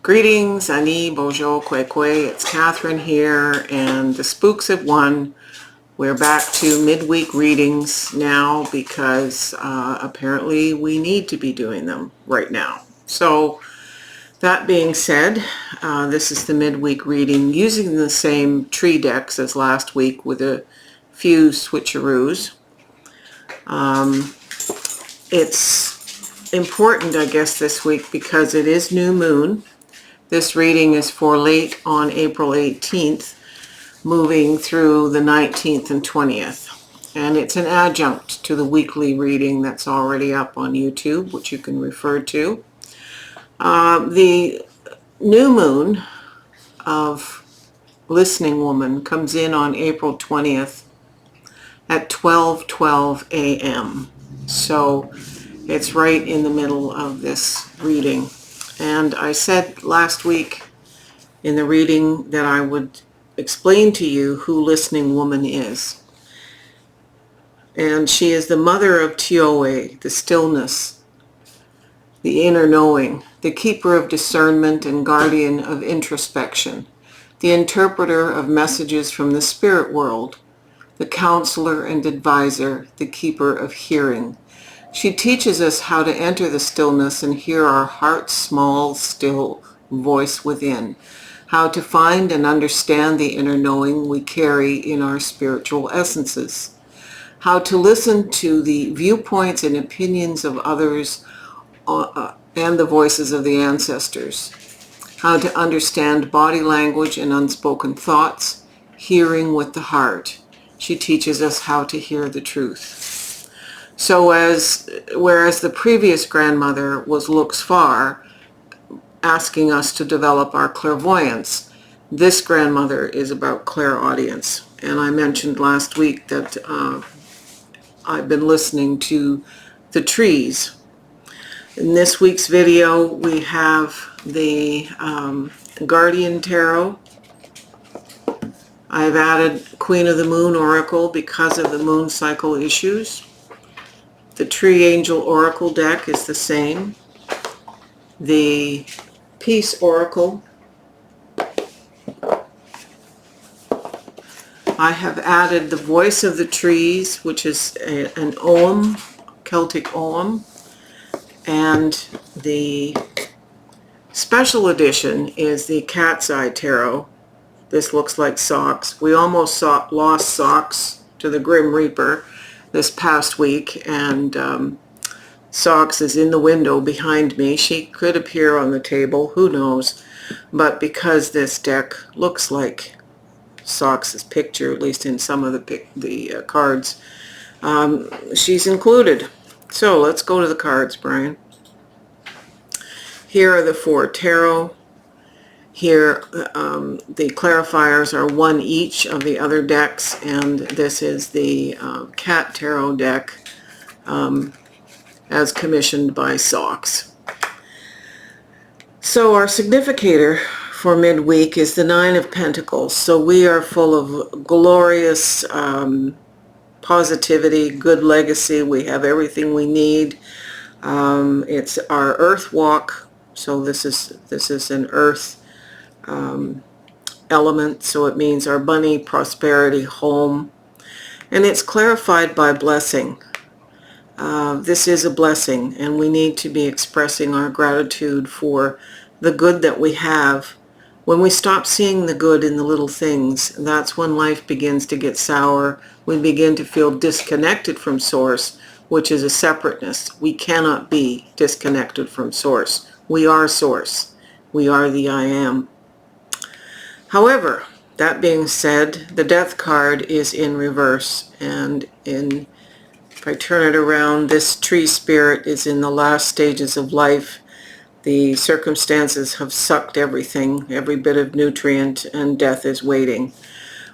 Greetings, Ani, Bojo, Kwe Kwe. It's Catherine here, and the spooks have won. We're back to midweek readings now because apparently we need to be doing them right now. So that being said, this is the midweek reading using the same tree decks as last week with a few switcheroos. It's important, I guess, this week because it is new moon. This reading is for late on April 18th, moving through the 19th and 20th. And it's an adjunct to the weekly reading that's already up on YouTube, which you can refer to. The new moon of Listening Woman comes in on April 20th at 12:12 a.m. So it's right in the middle of this reading. And I said last week in the reading that I would explain to you who Listening Woman is. And she is the mother of Tioe, the stillness, the inner knowing, the keeper of discernment and guardian of introspection, the interpreter of messages from the spirit world, the counselor and advisor, the keeper of hearing. She teaches us how to enter the stillness and hear our heart's small, still voice within, how to find and understand the inner knowing we carry in our spiritual essences, how to listen to the viewpoints and opinions of others and the voices of the ancestors, how to understand body language and unspoken thoughts, hearing with the heart. She teaches us how to hear the truth. So whereas the previous grandmother was looks far, asking us to develop our clairvoyance, this grandmother is about clairaudience. And I mentioned last week that I've been listening to the trees. In this week's video, we have the Guardian Tarot. I've added Queen of the Moon Oracle because of the moon cycle issues. The Tree Angel Oracle deck is the same. The Peace Oracle. I have added the Voice of the Trees, which is an Ogham, Celtic Ogham. And the special edition is the Cat's Eye Tarot. This looks like socks. We almost lost socks to the Grim Reaper this past week, and Socks is in the window behind me. She could appear on the table, who knows, but because this deck looks like Socks' picture, at least in some of the cards, she's included. So let's go to the cards, Brian. Here are the 4 tarot. Here the clarifiers are 1 each of the other decks, and this is the Cat Tarot deck as commissioned by Socks. So our significator for midweek is the 9 of Pentacles. So we are full of glorious positivity, good legacy. We have everything we need. It's our earth walk. So this is an earth element, so it means our money, prosperity, home, and it's clarified by blessing. This is a blessing, and we need to be expressing our gratitude for the good that we have. When we stop seeing the good in the little things, that's when life begins to get sour. We begin to feel disconnected from Source, which is a separateness. We cannot be disconnected from Source. We are Source. We are the I Am. However, that being said, the Death card is in reverse, and if I turn it around, this tree spirit is in the last stages of life. The circumstances have sucked everything, every bit of nutrient, and death is waiting.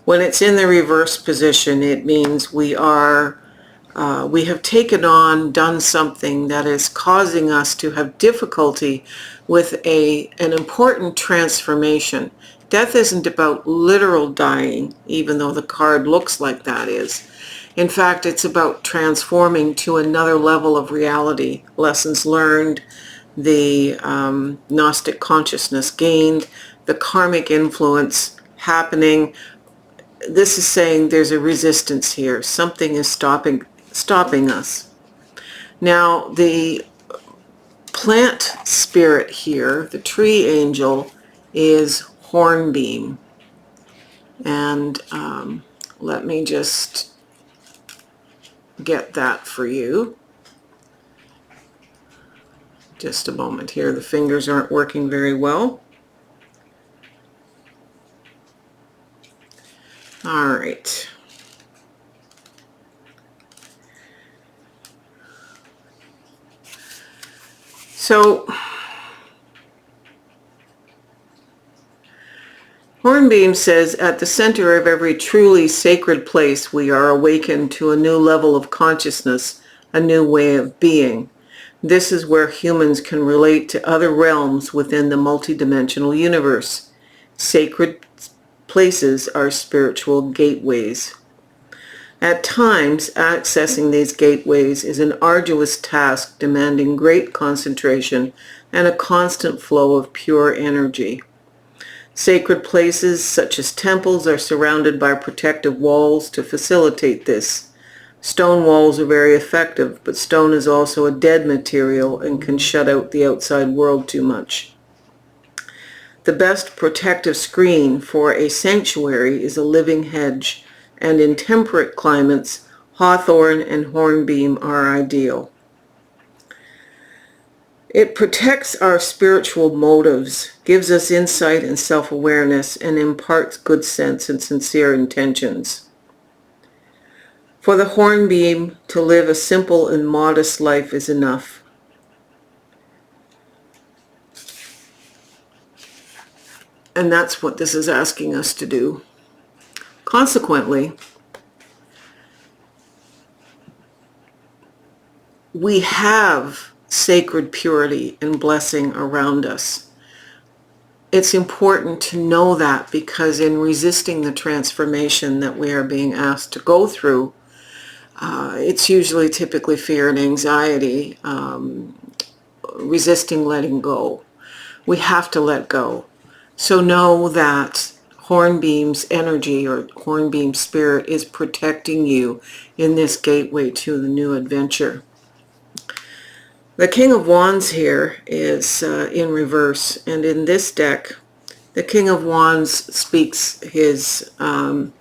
When it's in the reverse position, it means we have taken on, done something that is causing us to have difficulty with an important transformation. Death isn't about literal dying, even though the card looks like that is. In fact, it's about transforming to another level of reality, lessons learned, the Gnostic consciousness gained, the karmic influence happening. This is saying there's a resistance here. Something is stopping us. Now, the plant spirit here, the tree angel, is hornbeam. And let me just get that for you. Just a moment here. The fingers aren't working very well. All right. So, Hornbeam says, at the center of every truly sacred place, we are awakened to a new level of consciousness, a new way of being. This is where humans can relate to other realms within the multidimensional universe. Sacred places are spiritual gateways. At times, accessing these gateways is an arduous task demanding great concentration and a constant flow of pure energy. Sacred places, such as temples, are surrounded by protective walls to facilitate this. Stone walls are very effective, but stone is also a dead material and can shut out the outside world too much. The best protective screen for a sanctuary is a living hedge, and in temperate climates, hawthorn and hornbeam are ideal. It protects our spiritual motives, gives us insight and self-awareness, and imparts good sense and sincere intentions. For the hornbeam to live a simple and modest life is enough. And that's what this is asking us to do. Consequently, we have sacred purity and blessing around us. It's important to know that, because in resisting the transformation that we are being asked to go through, it's usually typically fear and anxiety, resisting letting go. We have to let go. So know that Hornbeam's energy or Hornbeam spirit is protecting you in this gateway to the new adventure. The King of Wands here is in reverse, and in this deck, the King of Wands speaks his, not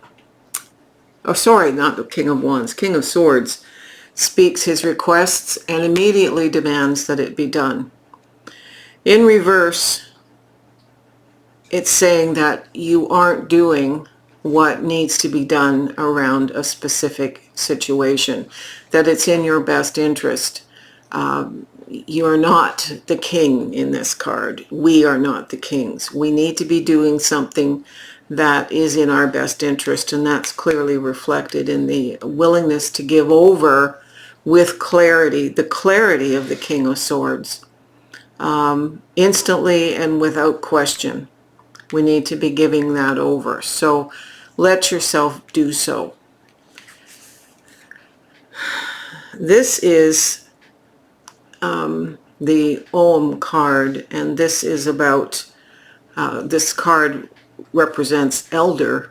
the King of Wands, King of Swords speaks his requests and immediately demands that it be done. In reverse, it's saying that you aren't doing what needs to be done around a specific situation, that it's in your best interest. You are not the king in this card. We are not the kings. We need to be doing something that is in our best interest, and that's clearly reflected in the willingness to give over with clarity, the clarity of the King of Swords, instantly and without question. We need to be giving that over. So let yourself do so. This is the Om card, and this is about, this card represents Elder,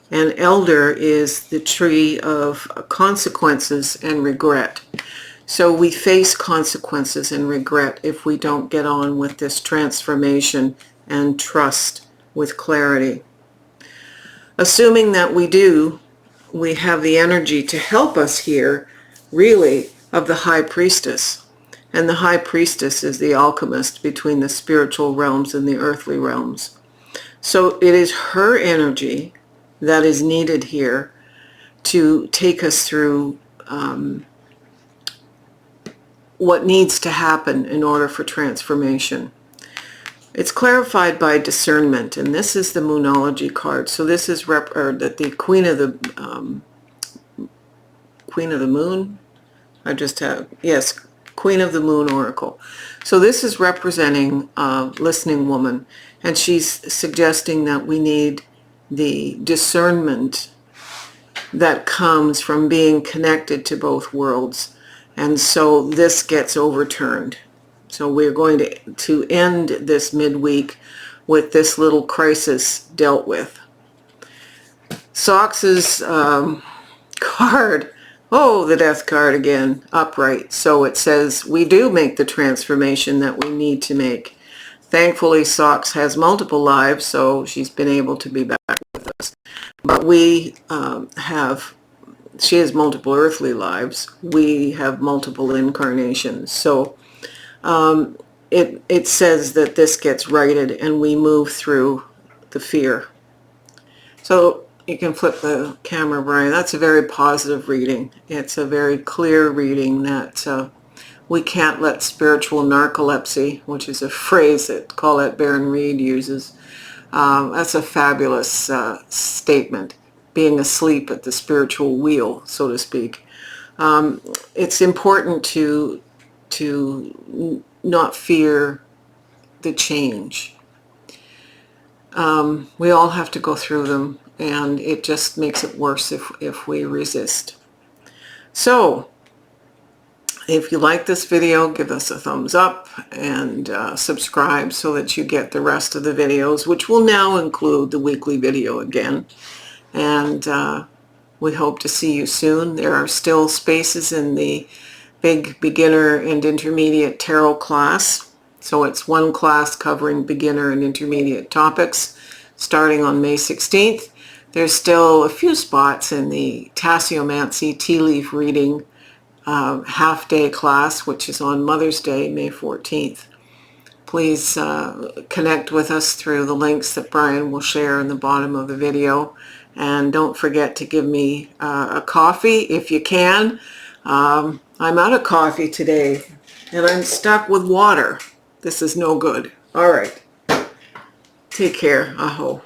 and Elder is the tree of consequences and regret. So we face consequences and regret if we don't get on with this transformation and trust with clarity. Assuming that we do, we have the energy to help us here, really, of the High Priestess. And the High Priestess is the alchemist between the spiritual realms and the earthly realms. So it is her energy that is needed here to take us through what needs to happen in order for transformation. It's clarified by discernment, and this is the Moonology card. So this is the Queen of the Moon. Queen of the Moon Oracle. So this is representing a listening woman, and she's suggesting that we need the discernment that comes from being connected to both worlds. And so this gets overturned. So we're going to end this midweek with this little crisis dealt with. Socks's card, oh, the death card again, upright. So it says we do make the transformation that we need to make. Thankfully, Socks has multiple lives, so she's been able to be back with us. But we she has multiple earthly lives. We have multiple incarnations. So it says that this gets righted and we move through the fear. So you can flip the camera, Brian. That's a very positive reading. It's a very clear reading that we can't let spiritual narcolepsy, which is a phrase that Colette Baron Reid uses. That's a fabulous statement, being asleep at the spiritual wheel, so to speak. It's important to not fear the change. We all have to go through them, and it just makes it worse if we resist. So, if you like this video, give us a thumbs up and subscribe so that you get the rest of the videos, which will now include the weekly video again. And we hope to see you soon. There are still spaces in the big beginner and intermediate tarot class. So it's one class covering beginner and intermediate topics starting on May 16th. There's still a few spots in the Tasseomancy tea leaf reading half-day class, which is on Mother's Day, May 14th. Please connect with us through the links that Brian will share in the bottom of the video. And don't forget to give me a coffee if you can. I'm out of coffee today, and I'm stuck with water. This is no good. All right. Take care. Aho.